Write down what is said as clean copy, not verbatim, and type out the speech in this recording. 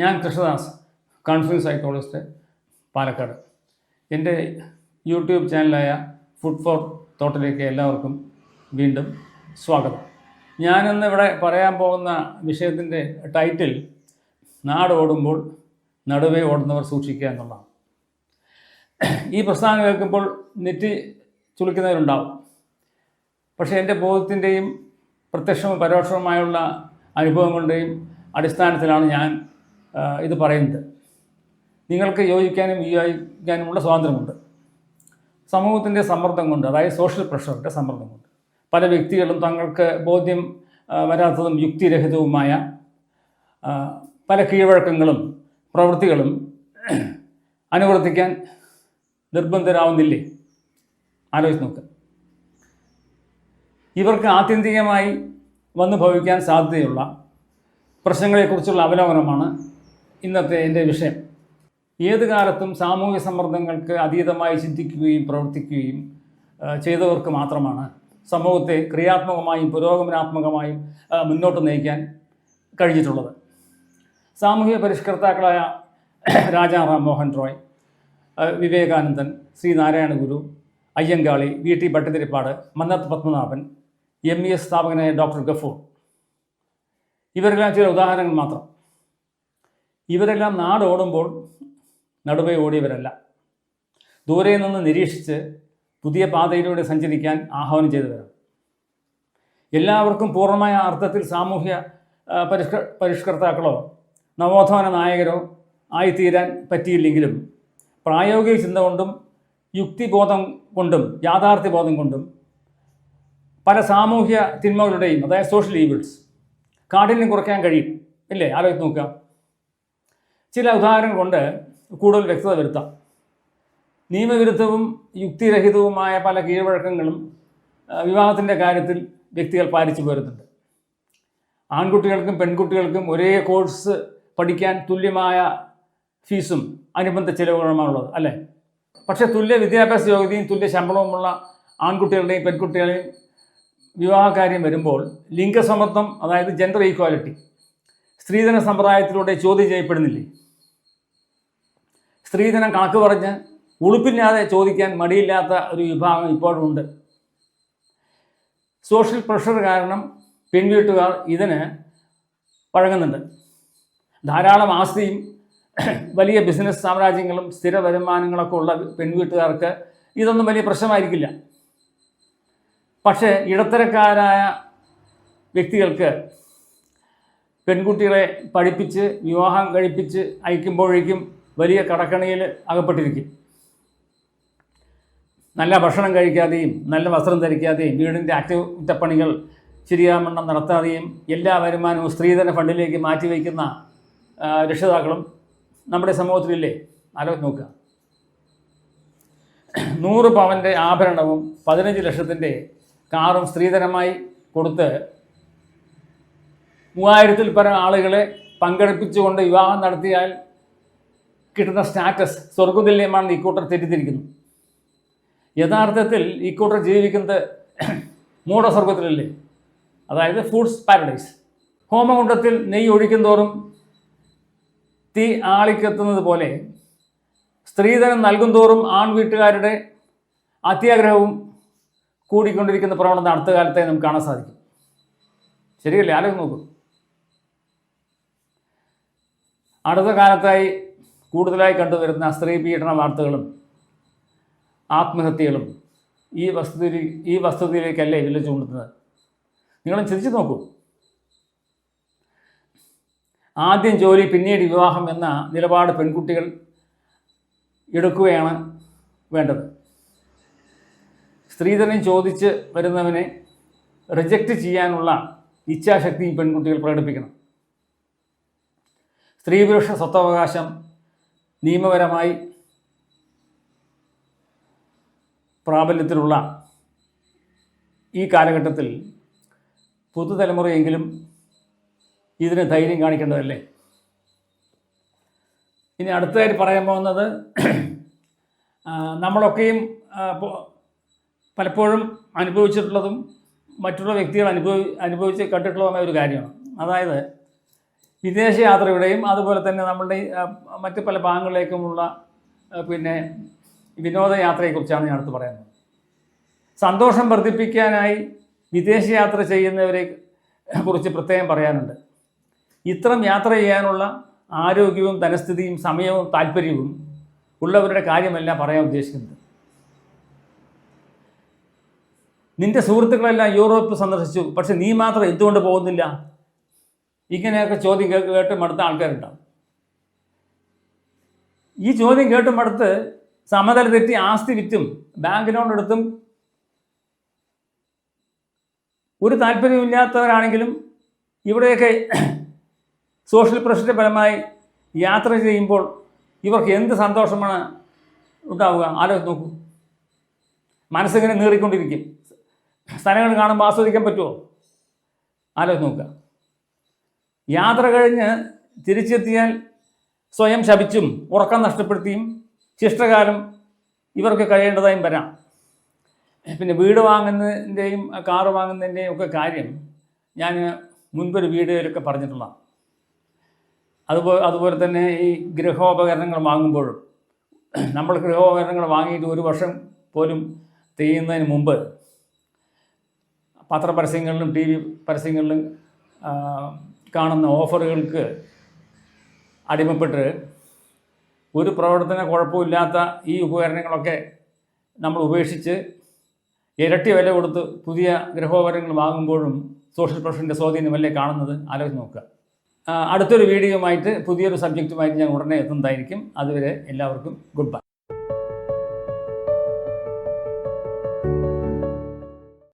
ഞാൻ Krishnadas, counselling psychologist, Palakkad. എൻ്റെ YouTube ചാനലായ food for തോട്ടിലേക്ക് എല്ലാവർക്കും വീണ്ടും സ്വാഗതം. ഞാനിന്ന് ഇവിടെ പറയാൻ പോകുന്ന വിഷയത്തിൻ്റെ ടൈറ്റിൽ നാട് ഓടുമ്പോൾ നടുവേ ഓടുന്നവർ സൂക്ഷിക്കുക എന്നുള്ളതാണ്. ഈ പ്രസ്ഥാനം കേൾക്കുമ്പോൾ നെറ്റി ചുളിക്കുന്നവരുണ്ടാവും. പക്ഷേ എൻ്റെ ബോധത്തിൻ്റെയും പ്രത്യക്ഷവും പരോക്ഷവുമായുള്ള അനുഭവങ്ങളുടെയും അടിസ്ഥാനത്തിലാണ് ഞാൻ ഇത് പറയുന്നത്. നിങ്ങൾക്ക് യോജിക്കാനും വിയോജിക്കാനുമുള്ള സ്വാതന്ത്ര്യമുണ്ട്. സമൂഹത്തിൻ്റെ സമ്മർദ്ദം കൊണ്ട്, അതായത് സോഷ്യൽ പ്രഷറിൻ്റെ സമ്മർദ്ദം കൊണ്ട് പല വ്യക്തികളും തങ്ങൾക്ക് ബോധ്യം വരാത്തതും യുക്തിരഹിതവുമായ പല കീഴ്വഴക്കങ്ങളും പ്രവൃത്തികളും അനുവർത്തിക്കാൻ നിർബന്ധരാവുന്നില്ലേ? ആലോചിച്ച് നോക്കുക. ഇവർക്ക് ആത്യന്തികമായി വന്നു ഭവിക്കാൻ സാധ്യതയുള്ള പ്രശ്നങ്ങളെക്കുറിച്ചുള്ള അവലോകനമാണ് ഇന്നത്തെ എൻ്റെ വിഷയം. ഏത് കാലത്തും സാമൂഹിക സമ്മർദ്ദങ്ങൾക്ക് അതീതമായി ചിന്തിക്കുകയും പ്രവർത്തിക്കുകയും ചെയ്തവർക്ക് മാത്രമാണ് സമൂഹത്തെ ക്രിയാത്മകമായും പുരോഗമനാത്മകമായും മുന്നോട്ട് നയിക്കാൻ കഴിഞ്ഞിട്ടുള്ളത്. സാമൂഹിക പരിഷ്കർത്താക്കളായ രാജാ റാം മോഹൻ റോയ്, വിവേകാനന്ദൻ, ശ്രീനാരായണ ഗുരു, അയ്യങ്കാളി, വി.ടി. ഭട്ടതിരിപ്പാട്, മന്നത്ത് പത്മനാഭൻ, MES സ്ഥാപകനായ ഡോക്ടർ ഗഫൂർ, ഇവരെല്ലാം ചില ഉദാഹരണങ്ങൾ മാത്രം. ഇവരെല്ലാം നാടോടുമ്പോൾ നടുവേ ഓടിയവരല്ല. ദൂരെ നിന്ന് നിരീക്ഷിച്ച് പുതിയ പാതയിലൂടെ സഞ്ചരിക്കാൻ ആഹ്വാനം ചെയ്തവരാണ്. എല്ലാവർക്കും പൂർണ്ണമായ അർത്ഥത്തിൽ സാമൂഹ്യ പരിഷ്കർത്താക്കളോ നവോത്ഥാന നായകരോ ആയിത്തീരാൻ പറ്റിയില്ലെങ്കിലും പ്രായോഗിക ചിന്ത കൊണ്ടും യുക്തിബോധം കൊണ്ടും യാഥാർത്ഥ്യബോധം കൊണ്ടും പല സാമൂഹ്യ തിന്മകളുടെയും, അതായത് സോഷ്യൽ ഈവിൾസ്, കാഠിന്യം കുറയ്ക്കാൻ കഴിയും. ഇല്ലേ? ആലോചിച്ച് നോക്കുക. ചില ഉദാഹരണങ്ങൾ കൊണ്ട് കൂടുതൽ വ്യക്തത വരുത്താം. നിയമവിരുദ്ധവും യുക്തിരഹിതവുമായ പല കീഴ്വഴക്കങ്ങളും വിവാഹത്തിൻ്റെ കാര്യത്തിൽ വ്യക്തികൾ പാലിച്ചു പോരുന്നുണ്ട്. ആൺകുട്ടികൾക്കും പെൺകുട്ടികൾക്കും ഒരേ കോഴ്സ് പഠിക്കാൻ തുല്യമായ ഫീസും അനുബന്ധ ചിലവുകളുമാണുള്ളത്, അല്ലേ? പക്ഷേ തുല്യ വിദ്യാഭ്യാസ യോഗ്യതയും തുല്യ ശമ്പളവുമുള്ള ആൺകുട്ടികളുടെയും പെൺകുട്ടികളെയും വിവാഹകാര്യം വരുമ്പോൾ ലിംഗസമത്വം, അതായത് ജെൻഡർ ഈക്വാലിറ്റി, സ്ത്രീധന സമ്പ്രദായത്തിലൂടെ ചോദ്യം ചെയ്യപ്പെടുന്നില്ലേ? സ്ത്രീധനം കണക്ക് പറഞ്ഞ് ഉളുപ്പില്ലാതെ ചോദിക്കാൻ മടിയില്ലാത്ത ഒരു വിഭാഗം ഇപ്പോഴുമുണ്ട്. സോഷ്യൽ പ്രഷർ കാരണം പെൺവീട്ടുകാർ ഇതിന് വഴങ്ങുന്നുണ്ട്. ധാരാളം ആസ്തിയും വലിയ ബിസിനസ് സാമ്രാജ്യങ്ങളും സ്ഥിര വരുമാനങ്ങളൊക്കെ ഉള്ള പെൺവീട്ടുകാർക്ക് ഇതൊന്നും വലിയ പ്രശ്നമായിരിക്കില്ല. പക്ഷേ ഇടത്തരക്കാരായ വ്യക്തികൾക്ക് പെൺകുട്ടികളെ പഠിപ്പിച്ച് വിവാഹം കഴിപ്പിച്ച് അയക്കുമ്പോഴേക്കും വലിയ കടക്കണിയിൽ അകപ്പെട്ടിരിക്കും. നല്ല ഭക്ഷണം കഴിക്കാതെയും നല്ല വസ്ത്രം ധരിക്കാതെയും വീടിൻ്റെ അറ്റകുറ്റപ്പണികൾ ശരിയാവണ്ണം നടത്താതെയും എല്ലാ വരുമാനവും സ്ത്രീധന ഫണ്ടിലേക്ക് മാറ്റിവെക്കുന്ന രക്ഷിതാക്കളും നമ്മുടെ സമൂഹത്തിലില്ലേ? ആലോചിച്ച് നോക്കുക. 100 പവൻ്റെ ആഭരണവും 15 ലക്ഷത്തിൻ്റെ കാറും സ്ത്രീധനമായി കൊടുത്ത് 3000-ൽ പരം ആളുകളെ പങ്കെടുപ്പിച്ചുകൊണ്ട് വിവാഹം നടത്തിയാൽ കിട്ടുന്ന സ്റ്റാറ്റസ് സ്വർഗതുല്യമാണെന്ന് ഇക്കൂട്ടർ തെറ്റിദ്ധരിക്കുന്നു. യഥാർത്ഥത്തിൽ ഇക്കൂട്ടർ ജീവിക്കുന്നത് മൂഢസ്വർഗത്തിലല്ലേ? അതായത് ഫുഡ്സ് പാരഡൈസ്. ഹോമകുണ്ഡത്തിൽ നെയ്യ് ഒഴിക്കുന്തോറും തീ ആളിക്കെത്തുന്നത് പോലെ സ്ത്രീധനം നൽകുന്തോറും ആൺവീട്ടുകാരുടെ അത്യാഗ്രഹവും കൂടിക്കൊണ്ടിരിക്കുന്ന പ്രവണത അടുത്ത കാലത്തായി നമുക്ക് കാണാൻ സാധിക്കും. ശരിയല്ലേ? ആലോചിച്ച് നോക്കൂ. അടുത്ത കാലത്തായി കൂടുതലായി കണ്ടുവരുന്ന സ്ത്രീ പീഡന വാർത്തകളും ആത്മഹത്യകളും ഈ വസ്തുതയിലേക്കല്ലേ വില ചൂണ്ടുന്നത്? നിങ്ങളും ചിന്തിച്ച് നോക്കൂ. ആദ്യം ജോലി പിന്നീട് വിവാഹം എന്ന നിലപാട് പെൺകുട്ടികൾ എടുക്കുകയാണ് വേണ്ടത്. സ്ത്രീധനം ചോദിച്ച് വരുന്നവനെ റിജക്റ്റ് ചെയ്യാനുള്ള ഇച്ഛാശക്തിയും പെൺകുട്ടികൾ പ്രകടിപ്പിക്കണം. സ്ത്രീപുരുഷ സ്വത്തവകാശം നിയമപരമായി പ്രാബല്യത്തിലുള്ള ഈ കാലഘട്ടത്തിൽ പുതുതലമുറയെങ്കിലും ഇതിന് ധൈര്യം കാണിക്കേണ്ടതല്ലേ? ഇനി അടുത്തതായിട്ട് പറയാൻ പോകുന്നത്, നമ്മളൊക്കെയും പലപ്പോഴും അനുഭവിച്ചിട്ടുള്ളതും മറ്റുള്ള വ്യക്തികൾ അനുഭവിച്ച് കണ്ടിട്ടുള്ളതുമായ ഒരു കാര്യമാണ്. അതായത് വിദേശയാത്രയുടെയും അതുപോലെ തന്നെ നമ്മളുടെ മറ്റ് പല ഭാഗങ്ങളിലേക്കുമുള്ള പിന്നെ വിനോദയാത്രയെക്കുറിച്ചാണ് ഞാൻ അടുത്ത് പറയുന്നത്. സന്തോഷം വർദ്ധിപ്പിക്കാനായി വിദേശയാത്ര ചെയ്യുന്നവരെ കുറിച്ച് പ്രത്യേകം പറയാനുണ്ട്. ഇത്തരം യാത്ര ചെയ്യാനുള്ള ആരോഗ്യവും ധനസ്ഥിതിയും സമയവും താല്പര്യവും ഉള്ളവരുടെ കാര്യമല്ല പറയാൻ ഉദ്ദേശിക്കുന്നത്. നിൻ്റെ സുഹൃത്തുക്കളെല്ലാം യൂറോപ്പ് സന്ദർശിച്ചു, പക്ഷെ നീ മാത്രം എന്തുകൊണ്ട് പോകുന്നില്ല? ഇങ്ങനെയൊക്കെ ചോദ്യം കേട്ട് മടുത്ത ആൾക്കാരുണ്ടാവും. ഈ ചോദ്യം കേട്ട് മടുത്ത് സമതല തെറ്റി ആസ്തി വിറ്റും ബാങ്ക് ലോൺ എടുത്തും ഒരു താല്പര്യമില്ലാത്തവരാണെങ്കിലും ഇവിടെയൊക്കെ സോഷ്യൽ പ്രഷറിൻ്റെ ഫലമായി യാത്ര ചെയ്യുമ്പോൾ ഇവർക്ക് എന്ത് സന്തോഷമാണ് ഉണ്ടാവുക? ആലോചിച്ച് നോക്കൂ. മനസ്സിങ്ങനെ നീറിക്കൊണ്ടിരിക്കും. സ്ഥലങ്ങൾ കാണുമ്പോൾ ആസ്വദിക്കാൻ പറ്റുമോ? ആലോചിച്ച് നോക്കുക. യാത്ര കഴിഞ്ഞ് തിരിച്ചെത്തിയാൽ സ്വയം ശപിച്ചും ഉറക്കം നഷ്ടപ്പെടുത്തിയും ശിഷ്ടകാലം ഇവർക്ക് കഴിയേണ്ടതായും വരാം. പിന്നെ വീട് വാങ്ങുന്നതിൻ്റെയും കാറ് വാങ്ങുന്നതിൻ്റെയും ഒക്കെ കാര്യം ഞാൻ മുൻപൊരു വീഡിയോയിലൊക്കെ പറഞ്ഞിട്ടുള്ളതാണ്. അതുപോലെ തന്നെ ഈ ഗൃഹോപകരണങ്ങൾ വാങ്ങുമ്പോഴും നമ്മൾ ഗൃഹോപകരണങ്ങൾ വാങ്ങിയിട്ട് 1 വർഷം പോലും തികയുന്നതിന് മുമ്പ് പത്രപരസ്യങ്ങളിലും TV പരസ്യങ്ങളിലും കാണുന്ന ഓഫറുകൾക്ക് അടിമപ്പെട്ട് ഒരു പ്രവർത്തന കുഴപ്പമില്ലാത്ത ഈ ഉപകരണങ്ങളൊക്കെ നമ്മൾ ഉപേക്ഷിച്ച് ഇരട്ടി വില കൊടുത്ത് പുതിയ ഗൃഹോപകരണങ്ങൾ വാങ്ങുമ്പോഴും സോഷ്യൽ പ്രഷറിൻ്റെ സ്വാധീനമല്ലേ കാണുന്നത്? ആലോചിച്ച് നോക്കുക. അടുത്തൊരു വീഡിയോയുമായിട്ട് പുതിയൊരു സബ്ജക്റ്റുമായിട്ട് ഞാൻ ഉടനെ എത്തുന്നതായിരിക്കും. അതുവരെ എല്ലാവർക്കും ഗുഡ് ബൈ.